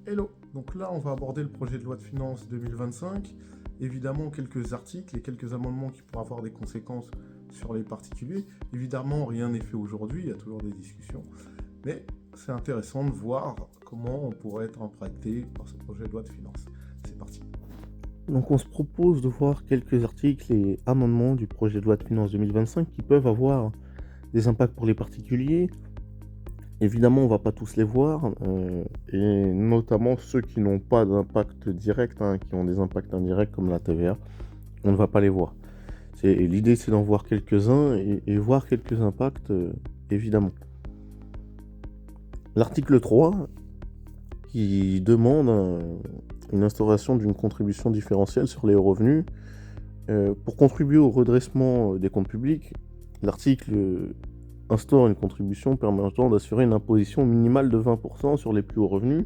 Hello, donc là on va aborder le projet de loi de finances 2025. Évidemment quelques articles et quelques amendements qui pourraient avoir des conséquences sur les particuliers. Évidemment rien n'est fait aujourd'hui, il y a toujours des discussions. Mais c'est intéressant de voir comment on pourrait être impacté par ce projet de loi de finances. C'est parti. Donc on se propose de voir quelques articles et amendements du projet de loi de finances 2025 qui peuvent avoir des impacts pour les particuliers. Évidemment, on ne va pas tous les voir, et notamment ceux qui n'ont pas d'impact direct, qui ont des impacts indirects comme la TVA, on ne va pas les voir. L'idée, c'est d'en voir quelques-uns et voir quelques impacts, évidemment. L'article 3, qui demande une instauration d'une contribution différentielle sur les revenus. Pour contribuer au redressement des comptes publics, l'article instaure une contribution permettant d'assurer une imposition minimale de 20% sur les plus hauts revenus.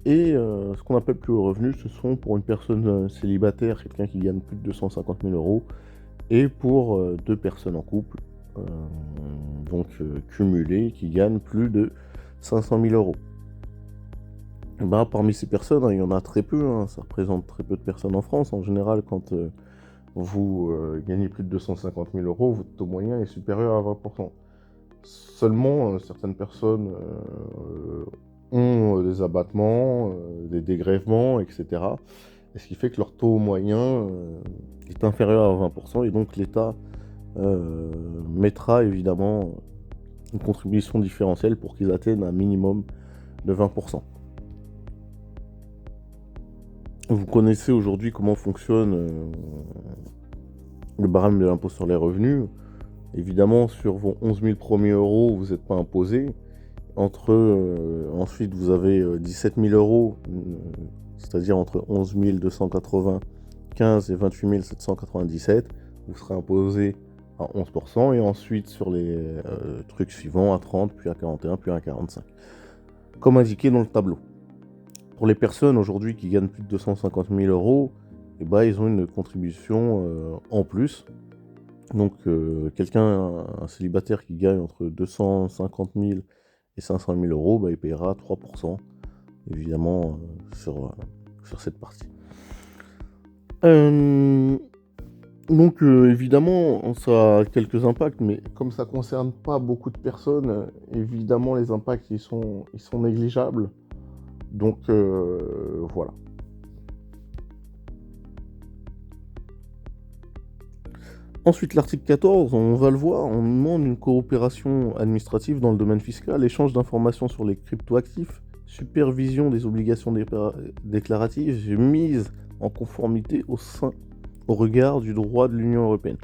Et ce qu'on appelle plus hauts revenus, ce sont pour une personne célibataire, quelqu'un qui gagne plus de 250 000 euros, et pour deux personnes en couple, cumulées, qui gagnent plus de 500 000 euros. Parmi ces personnes, il y en a très peu, ça représente très peu de personnes en France. En général, quand vous gagnez plus de 250 000 euros, votre taux moyen est supérieur à 20%. Seulement, certaines personnes ont des abattements, des dégrèvements, etc. Et ce qui fait que leur taux moyen est inférieur à 20%, et donc l'État mettra évidemment une contribution différentielle pour qu'ils atteignent un minimum de 20%. Vous connaissez aujourd'hui comment fonctionne le barème de l'impôt sur les revenus. Évidemment, sur vos 11 000 premiers euros, vous n'êtes pas imposé. Ensuite, vous avez 17 000 euros, c'est-à-dire entre 11 295 et 28 797, vous serez imposé à 11%, et ensuite sur les trucs suivants, à 30, puis à 41, puis à 45, comme indiqué dans le tableau. Pour les personnes aujourd'hui qui gagnent plus de 250 000 euros, ils ont une contribution en plus. Donc un célibataire qui gagne entre 250 000 et 500 000 euros, il paiera 3%, évidemment, sur cette partie. Évidemment, ça a quelques impacts, mais comme ça ne concerne pas beaucoup de personnes, évidemment, les impacts, ils sont négligeables. Donc, voilà. Ensuite, l'article 14, on va le voir, on demande une coopération administrative dans le domaine fiscal, échange d'informations sur les cryptoactifs, supervision des obligations déclaratives, mise en conformité au regard du droit de l'Union européenne.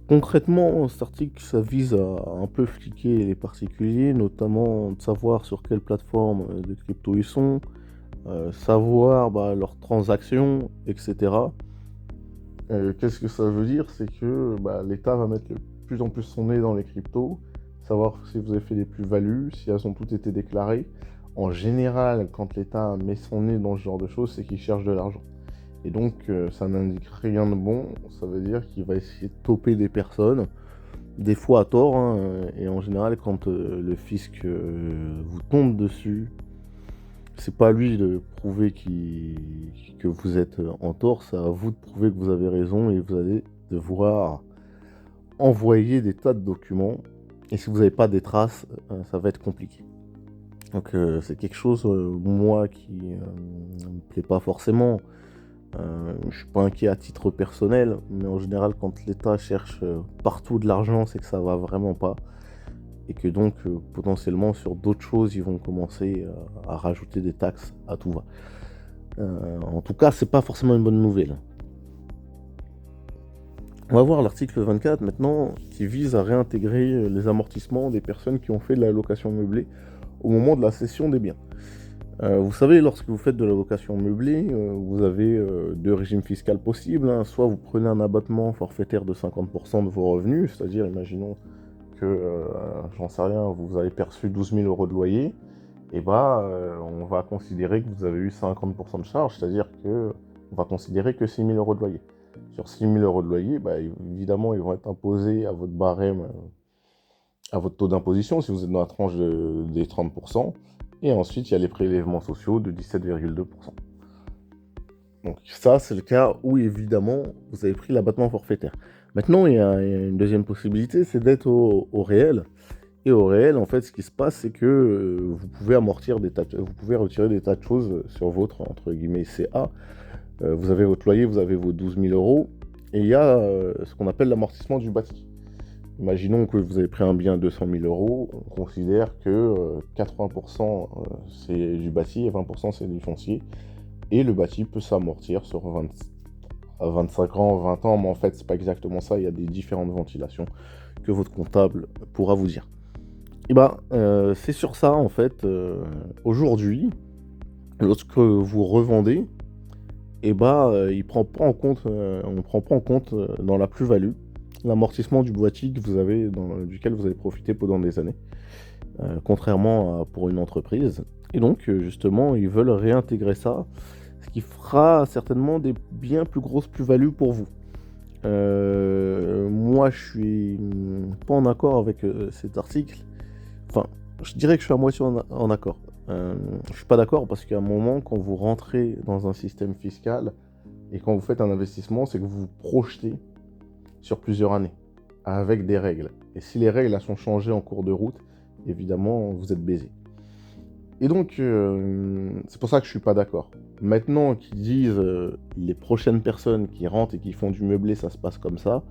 Concrètement, cet article, ça vise à un peu fliquer les particuliers, notamment de savoir sur quelle plateforme de crypto ils sont, savoir leurs transactions, etc. Qu'est-ce que ça veut dire? C'est que l'État va mettre de plus en plus son nez dans les cryptos, savoir si vous avez fait des plus-values, si elles ont toutes été déclarées. En général, quand l'État met son nez dans ce genre de choses, c'est qu'il cherche de l'argent. Et donc, ça n'indique rien de bon. Ça veut dire qu'il va essayer de toper des personnes, des fois à tort, et en général, quand le fisc vous tombe dessus, c'est pas à lui de prouver que vous êtes en tort, c'est à vous de prouver que vous avez raison, et vous allez devoir envoyer des tas de documents. Et si vous n'avez pas des traces, ça va être compliqué. Donc c'est quelque chose, moi, qui ne me plaît pas forcément. Je suis pas inquiet à titre personnel, mais en général, quand l'État cherche partout de l'argent, c'est que ça va vraiment pas. Et que donc, potentiellement, sur d'autres choses, ils vont commencer à rajouter des taxes à tout va. En tout cas, c'est pas forcément une bonne nouvelle. On va voir l'article 24 maintenant, qui vise à réintégrer les amortissements des personnes qui ont fait de la location meublée au moment de la cession des biens. Vous savez, lorsque vous faites de la location meublée, vous avez deux régimes fiscaux possibles. Soit vous prenez un abattement forfaitaire de 50% de vos revenus, c'est-à-dire, imaginons que, j'en sais rien, vous avez perçu 12 000 euros de loyer, et on va considérer que vous avez eu 50% de charge, c'est-à-dire que on va considérer que 6 000 euros de loyer. Sur 6 000 euros de loyer, évidemment, ils vont être imposés à votre barème, à votre taux d'imposition, si vous êtes dans la tranche des 30%. Et ensuite, il y a les prélèvements sociaux de 17,2%. Donc ça, c'est le cas où, évidemment, vous avez pris l'abattement forfaitaire. Maintenant, il y a une deuxième possibilité, c'est d'être au réel. Et au réel, en fait, ce qui se passe, c'est que vous pouvez vous pouvez retirer des tas de choses sur votre, entre guillemets, CA. Vous avez votre loyer, vous avez vos 12 000 euros, et il y a ce qu'on appelle l'amortissement du bâti. Imaginons que vous avez pris un bien à 200 000 euros, on considère que 80% c'est du bâti et 20% c'est du foncier, et le bâti peut s'amortir sur 25 ans, 20 ans, mais en fait c'est pas exactement ça, il y a des différentes ventilations que votre comptable pourra vous dire. Et c'est sur ça en fait, aujourd'hui, lorsque vous revendez, on ne prend pas en compte dans la plus-value l'amortissement du boîtier que vous avez, duquel vous avez profité pendant des années, contrairement à pour une entreprise. Et donc, justement, ils veulent réintégrer ça, ce qui fera certainement des bien plus grosses plus-values pour vous. Moi, je suis pas en accord avec cet article. Enfin, je dirais que je suis à moitié en accord. Je suis pas d'accord parce qu'à un moment, quand vous rentrez dans un système fiscal et quand vous faites un investissement, c'est que vous vous projetez sur plusieurs années avec des règles. Et si les règles elles sont changées en cours de route, évidemment, vous êtes baisé. Et donc, c'est pour ça que je suis pas d'accord. Maintenant qu'ils disent les prochaines personnes qui rentrent et qui font du meublé, ça se passe comme ça,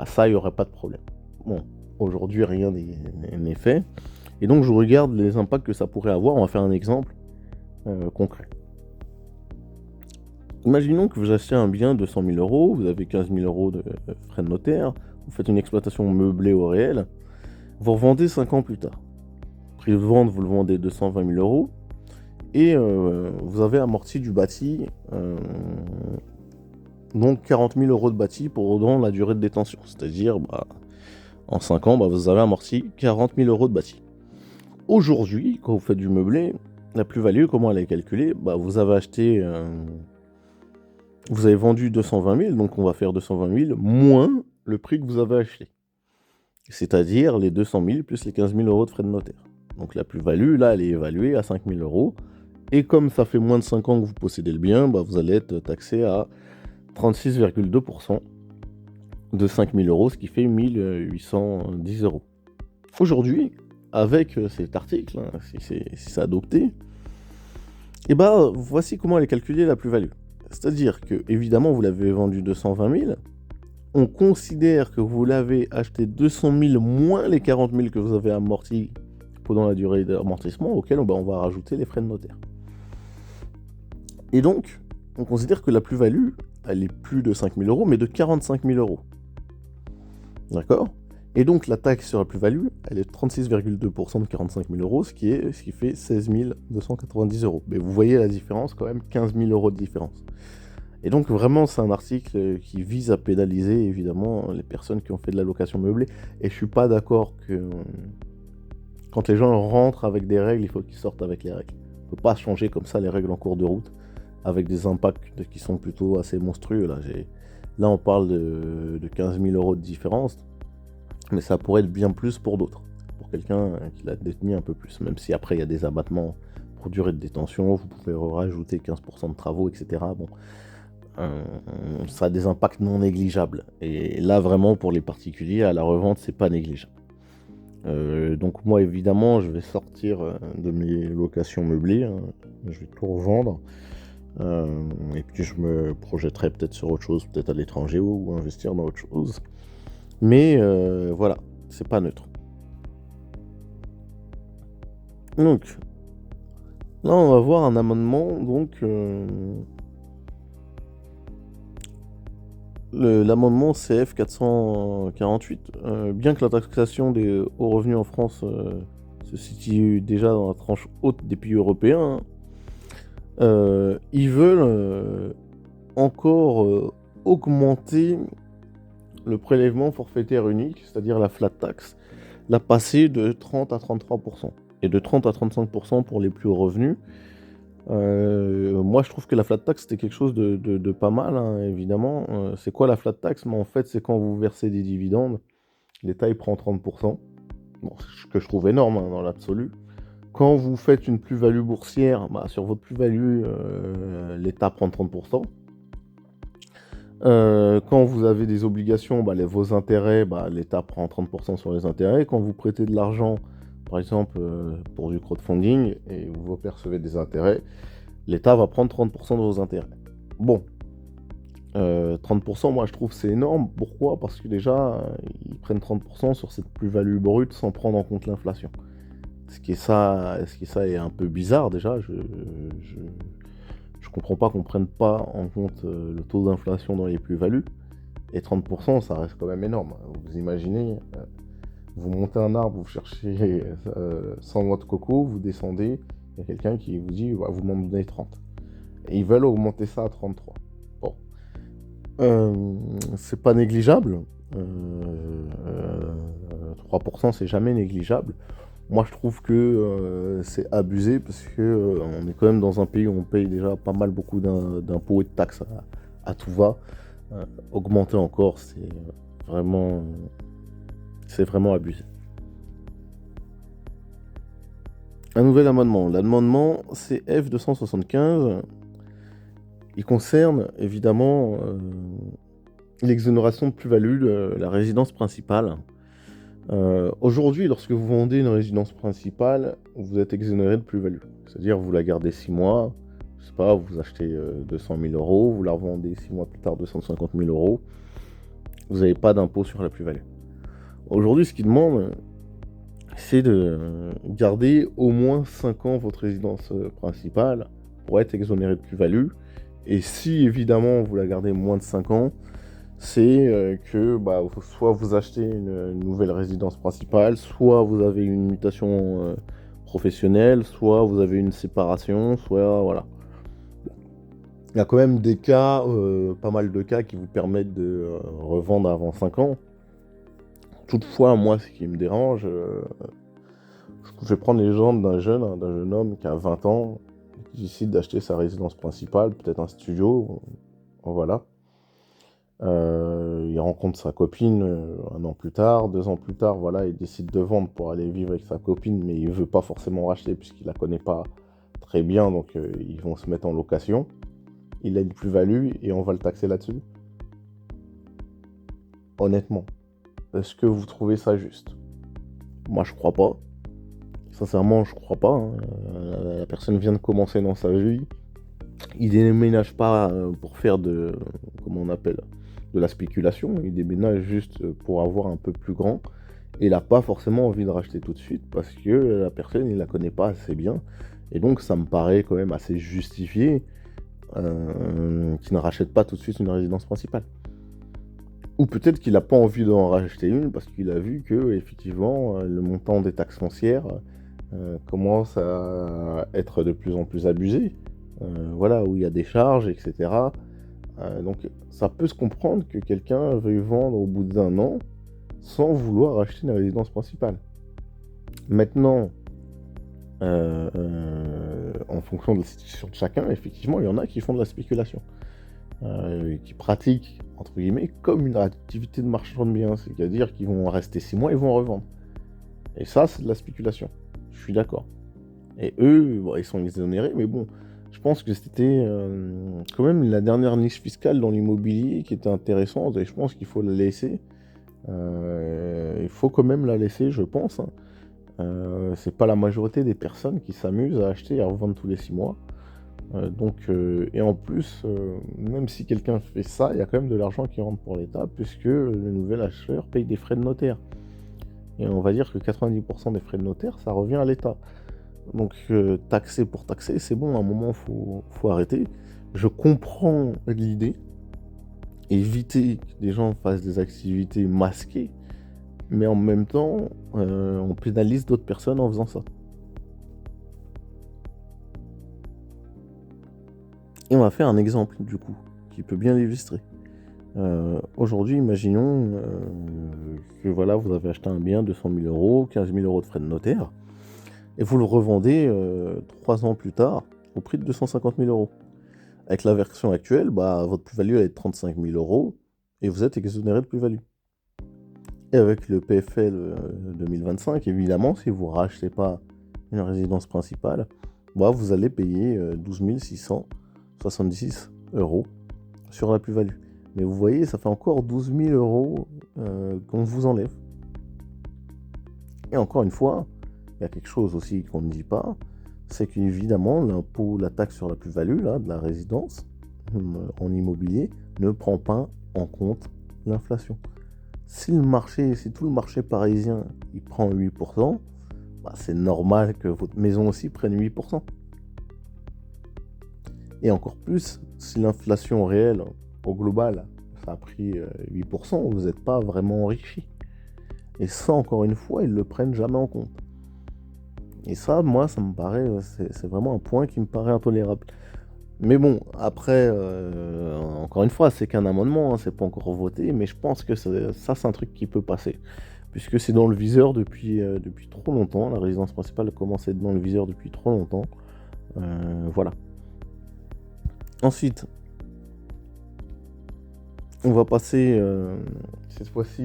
ça, il n'y aurait pas de problème. Bon, aujourd'hui, rien n'est fait. Et donc, je regarde les impacts que ça pourrait avoir. On va faire un exemple concret. Imaginons que vous achetez un bien de 100 000 euros, vous avez 15 000 euros de frais de notaire, vous faites une exploitation meublée au réel, vous revendez 5 ans plus tard. Prix de vente, vous le vendez 220 000 euros, et vous avez amorti du bâti, donc 40 000 euros de bâti pendant la durée de détention. C'est-à-dire, en 5 ans, vous avez amorti 40 000 euros de bâti. Aujourd'hui, quand vous faites du meublé, la plus-value, comment elle est calculée ? Vous avez acheté... vous avez vendu 220 000, donc on va faire 220 000 moins le prix que vous avez acheté. C'est-à-dire les 200 000 plus les 15 000 euros de frais de notaire. Donc la plus-value, là, elle est évaluée à 5 000 euros. Et comme ça fait moins de 5 ans que vous possédez le bien, vous allez être taxé à 36,2% de 5 000 euros, ce qui fait 1 810 euros. Aujourd'hui, avec cet article, si c'est adopté, voici comment elle est calculée la plus-value. C'est-à-dire que, évidemment, vous l'avez vendu 220 000, on considère que vous l'avez acheté 200 000 moins les 40 000 que vous avez amortis pendant la durée d'amortissement, auquel on va rajouter les frais de notaire. Et donc, on considère que la plus-value, elle est plus de 5 000 euros, mais de 45 000 euros. D'accord ? Et donc, la taxe sur la plus-value, elle est de 36,2% de 45 000 euros, ce qui fait 16 290 euros. Mais vous voyez la différence, quand même, 15 000 euros de différence. Et donc, vraiment, c'est un article qui vise à pénaliser, évidemment, les personnes qui ont fait de la location meublée. Et je suis pas d'accord que quand les gens rentrent avec des règles, il faut qu'ils sortent avec les règles. On ne peut pas changer comme ça les règles en cours de route, avec des impacts qui sont plutôt assez monstrueux. Là on parle de 15 000 euros de différence, mais ça pourrait être bien plus pour d'autres. Pour quelqu'un qui l'a détenu un peu plus, même si après il y a des abattements pour durée de détention, vous pouvez rajouter 15% de travaux, etc. Ça a des impacts non négligeables. Et là vraiment pour les particuliers, à la revente, c'est pas négligeable. Donc moi évidemment je vais sortir de mes locations meublées, je vais tout revendre. Et puis je me projetterai peut-être sur autre chose, peut-être à l'étranger ou investir dans autre chose. Mais voilà, c'est pas neutre. Donc, là on va voir un amendement, donc l'amendement CF 448. Bien que la taxation des hauts revenus en France se situe déjà dans la tranche haute des pays européens, ils veulent encore augmenter le prélèvement forfaitaire unique, c'est-à-dire la flat tax, la passer de 30 à 33%, et de 30 à 35% pour les plus hauts revenus. Moi je trouve que la flat tax c'était quelque chose de pas mal, évidemment. C'est quoi la flat tax ? Mais en fait c'est quand vous versez des dividendes, l'État il prend 30%. Bon, ce que je trouve énorme dans l'absolu. Quand vous faites une plus-value boursière, sur votre plus-value, l'État prend 30%. Quand vous avez des obligations, vos intérêts, l'État prend 30% sur les intérêts. Quand vous prêtez de l'argent, par exemple, pour du crowdfunding, et vous percevez des intérêts, l'État va prendre 30% de vos intérêts. Bon, 30%, moi je trouve c'est énorme. Pourquoi? Parce que déjà, ils prennent 30% sur cette plus-value brute sans prendre en compte l'inflation. Ce qui est un peu bizarre déjà. Je comprends pas qu'on prenne pas en compte le taux d'inflation dans les plus-values. Et 30%, ça reste quand même énorme. Vous imaginez, vous montez un arbre, vous cherchez 100 noix de coco, vous descendez, il y a quelqu'un qui vous dit, vous m'en donnez 30. Et ils veulent augmenter ça à 33. Bon. C'est pas négligeable. 3%, c'est jamais négligeable. Moi, je trouve que c'est abusé parce que on est quand même dans un pays où on paye déjà pas mal beaucoup d'impôts et de taxes à tout va. Augmenter encore, c'est vraiment abusé. Un nouvel amendement. L'amendement CF 275. Il concerne évidemment l'exonération de plus-value de la résidence principale. Aujourd'hui, lorsque vous vendez une résidence principale, vous êtes exonéré de plus-value. C'est-à-dire vous la gardez 6 mois, je sais pas, vous achetez 200 000 euros, vous la revendez 6 mois plus tard 250 000 euros, vous n'avez pas d'impôt sur la plus-value. Aujourd'hui, ce qu'ils demandent, c'est de garder au moins 5 ans votre résidence principale pour être exonéré de plus-value. Et si évidemment vous la gardez moins de 5 ans, c'est que soit vous achetez une nouvelle résidence principale, soit vous avez une mutation professionnelle, soit vous avez une séparation, soit voilà. Il y a quand même des cas, pas mal de cas qui vous permettent de revendre avant 5 ans. Toutefois, moi, ce qui me dérange, je vais prendre l'exemple d'un jeune homme qui a 20 ans, qui décide d'acheter sa résidence principale, peut-être un studio, voilà. Il rencontre sa copine 1 an plus tard, 2 ans plus tard, voilà, il décide de vendre pour aller vivre avec sa copine, mais il veut pas forcément racheter puisqu'il la connaît pas très bien, donc ils vont se mettre en location. Il a une plus-value et on va le taxer là-dessus. Honnêtement, est-ce que vous trouvez ça juste? Moi, je crois pas. Sincèrement, je crois pas. La personne vient de commencer dans sa vie. Il déménage pas pour faire de la spéculation. Il déménage juste pour avoir un peu plus grand. Et il n'a pas forcément envie de racheter tout de suite parce que la personne, il la connaît pas assez bien. Et donc, ça me paraît quand même assez justifié qu'il ne rachète pas tout de suite une résidence principale. Ou peut-être qu'il n'a pas envie d'en racheter une parce qu'il a vu que effectivement le montant des taxes foncières commence à être de plus en plus abusé. Voilà, où il y a des charges, etc. Donc ça peut se comprendre que quelqu'un veuille vendre au bout d'1 an sans vouloir acheter une résidence principale. Maintenant, en fonction de la situation de chacun, effectivement, il y en a qui font de la spéculation. Qui pratiquent, entre guillemets, comme une activité de marchand de biens. C'est-à-dire qu'ils vont rester 6 mois et vont revendre. Et ça, c'est de la spéculation. Je suis d'accord. Et eux, ils sont exonérés, mais bon, je pense que c'était quand même la dernière niche fiscale dans l'immobilier qui était intéressante, et je pense qu'il faut la laisser. Il faut quand même la laisser, je pense. C'est pas la majorité des personnes qui s'amusent à acheter et à revendre tous les 6 mois. Et en plus, même si quelqu'un fait ça, il y a quand même de l'argent qui rentre pour l'État, puisque le nouvel acheteur paye des frais de notaire. Et on va dire que 90% des frais de notaire, ça revient à l'État. Donc taxer pour taxer, c'est bon, à un moment, faut arrêter. Je comprends l'idée, éviter que des gens fassent des activités masquées, mais en même temps, on pénalise d'autres personnes en faisant ça. Et on va faire un exemple, du coup, qui peut bien l'illustrer. Aujourd'hui, imaginons que voilà, vous avez acheté un bien, 200 000 euros, 15 000 euros de frais de notaire, et vous le revendez 3 ans plus tard au prix de 250 000 euros. Avec la version actuelle, votre plus-value est de 35 000 euros, et vous êtes exonéré de plus-value. Et avec le PFL 2025, évidemment, si vous ne rachetez pas une résidence principale, vous allez payer 12 666 € sur la plus-value. Mais vous voyez, ça fait encore 12 000 € qu'on vous enlève. Et encore une fois, il y a quelque chose aussi qu'on ne dit pas, c'est qu'évidemment, l'impôt, la taxe sur la plus-value là, de la résidence en immobilier ne prend pas en compte l'inflation. Si tout le marché parisien il prend 8%, c'est normal que votre maison aussi prenne 8%. Et encore plus, si l'inflation réelle, au global, ça a pris 8%, vous n'êtes pas vraiment enrichi. Et ça, encore une fois, ils ne le prennent jamais en compte. Et ça, moi, ça me paraît, c'est vraiment un point qui me paraît intolérable. Mais bon, après, encore une fois, c'est qu'un amendement, c'est pas encore voté, mais je pense que ça, c'est un truc qui peut passer. Puisque c'est dans le viseur depuis trop longtemps, la résidence principale commence à être dans le viseur depuis trop longtemps. Voilà. Ensuite, on va passer, cette fois-ci,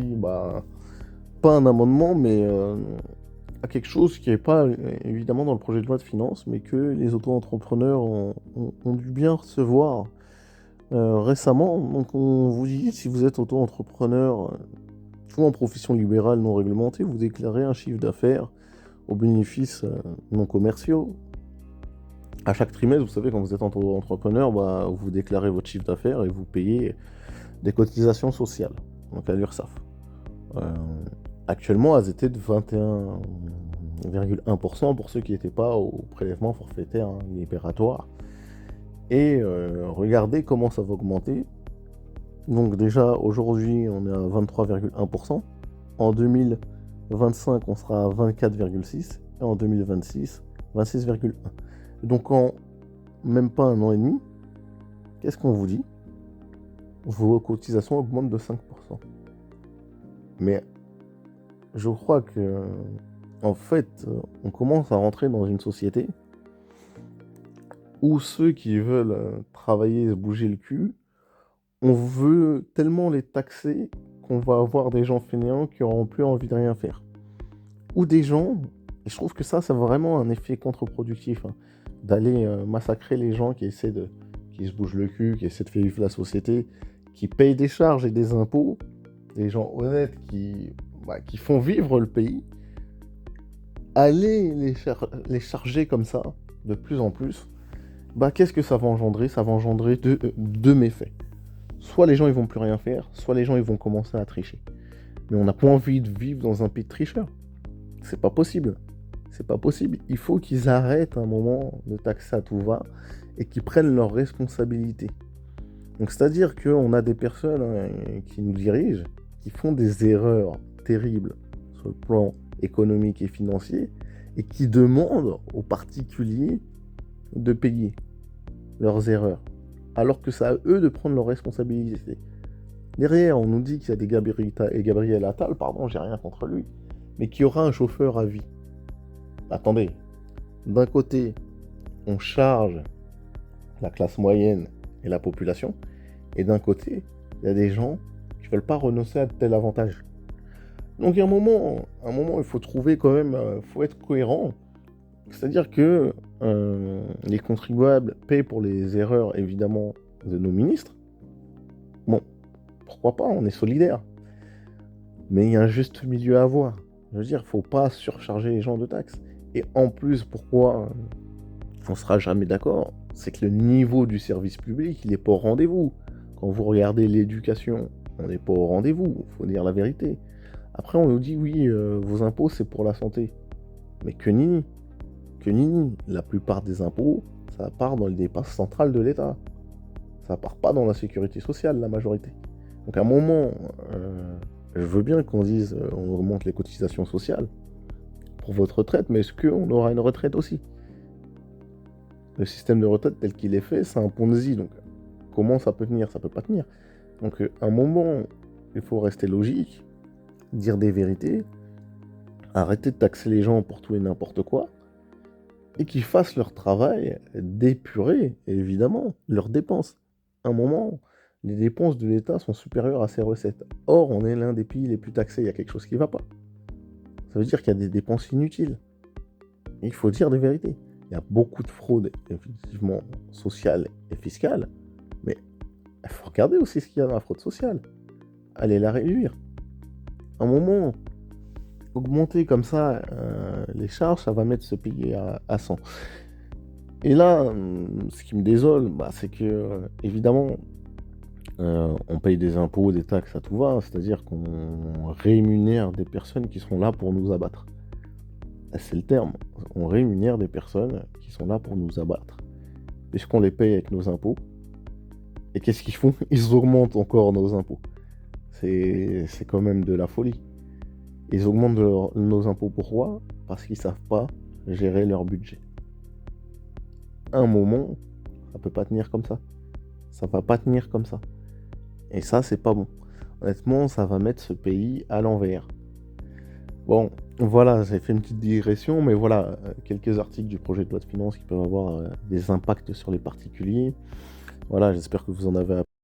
pas un amendement, mais à quelque chose qui n'est pas évidemment dans le projet de loi de finances, mais que les auto-entrepreneurs ont dû bien recevoir récemment. Donc on vous dit, si vous êtes auto-entrepreneur ou en profession libérale non réglementée, vous déclarez un chiffre d'affaires aux bénéfices non commerciaux. À chaque trimestre, vous savez, quand vous êtes auto-entrepreneur, vous déclarez votre chiffre d'affaires et vous payez des cotisations sociales, donc à l'URSSAF. Actuellement, elles étaient de 21,1% pour ceux qui n'étaient pas au prélèvement forfaitaire libératoire. Et regardez comment ça va augmenter. Donc déjà, aujourd'hui, on est à 23,1%. En 2025, on sera à 24,6%. Et en 2026, 26,1%. Donc en même pas un an et demi, qu'est-ce qu'on vous dit? Vos cotisations augmentent de 5%. Mais je crois que, en fait, on commence à rentrer dans une société où ceux qui veulent travailler et se bouger le cul, on veut tellement les taxer qu'on va avoir des gens fainéants qui n'auront plus envie de rien faire. Ou des gens, et je trouve que ça, c'est vraiment un effet contre-productif, d'aller massacrer les gens qui se bougent le cul, qui essaient de faire vivre la société, qui payent des charges et des impôts, des gens honnêtes qui font vivre le pays, aller les charger comme ça, de plus en plus, qu'est-ce que ça va engendrer? Ça va engendrer deux méfaits. Soit les gens ils vont plus rien faire, soit les gens ils vont commencer à tricher. Mais on n'a pas envie de vivre dans un pays de tricheurs. C'est pas possible. C'est pas possible. Il faut qu'ils arrêtent un moment de taxer à tout va et qu'ils prennent leurs responsabilités. Donc c'est-à-dire qu'on a des personnes qui nous dirigent, qui font des erreurs terribles sur le plan économique et financier et qui demandent aux particuliers de payer leurs erreurs, alors que c'est à eux de prendre leurs responsabilités. Derrière, on nous dit qu'il y a des Gabriel Attal, pardon, j'ai rien contre lui, mais qu'il y aura un chauffeur à vie. Attendez, d'un côté, on charge la classe moyenne et la population, et d'un côté, il y a des gens qui ne veulent pas renoncer à tel avantage. Donc il y a un moment, il faut trouver quand même, faut être cohérent. C'est-à-dire que les contribuables paient pour les erreurs, évidemment, de nos ministres. Bon, pourquoi pas, on est solidaires. Mais il y a un juste milieu à avoir. Je veux dire, il ne faut pas surcharger les gens de taxes. Et en plus, pourquoi on ne sera jamais d'accord, c'est que le niveau du service public, il n'est pas au rendez-vous. Quand vous regardez l'éducation, on n'est pas au rendez-vous, il faut dire la vérité. Après, on nous dit, oui, vos impôts, c'est pour la santé. Mais que nini. Que nini. La plupart des impôts, ça part dans les dépenses centrales de l'État. Ça part pas dans la sécurité sociale, la majorité. Donc à un moment, je veux bien qu'on dise, on augmente les cotisations sociales pour votre retraite, mais est-ce qu'on aura une retraite aussi? Le système de retraite tel qu'il est fait, c'est un Ponzi, donc comment ça peut tenir? Ça peut pas tenir. Donc à un moment, il faut rester logique, dire des vérités, arrêter de taxer les gens pour tout et n'importe quoi, et qu'ils fassent leur travail d'épurer, évidemment, leurs dépenses. À un moment, les dépenses de l'État sont supérieures à ses recettes. Or, on est l'un des pays les plus taxés, il y a quelque chose qui ne va pas. Ça veut dire qu'il y a des dépenses inutiles. il faut dire des vérités. Il y a beaucoup de fraude, effectivement, sociale et fiscale, mais il faut regarder aussi ce qu'il y a dans la fraude sociale. Allez la réduire. À un moment, augmenter comme ça les charges, ça va mettre ce pays à 100. Et là, ce qui me désole, c'est que, évidemment, on paye des impôts, des taxes à tout va, c'est-à-dire qu'on rémunère des personnes qui sont là pour nous abattre. C'est le terme. On rémunère des personnes qui sont là pour nous abattre. Puisqu'on les paye avec nos impôts. Et qu'est-ce qu'ils font? Ils augmentent encore nos impôts. C'est quand même de la folie. Ils augmentent nos impôts. Pourquoi? Parce qu'ils savent pas gérer leur budget. À un moment, ça peut pas tenir comme ça. Ça va pas tenir comme ça. Et ça, c'est pas bon. Honnêtement, ça va mettre ce pays à l'envers. Bon, voilà, j'ai fait une petite digression, mais voilà, quelques articles du projet de loi de finances qui peuvent avoir des impacts sur les particuliers. Voilà, j'espère que vous en avez appris.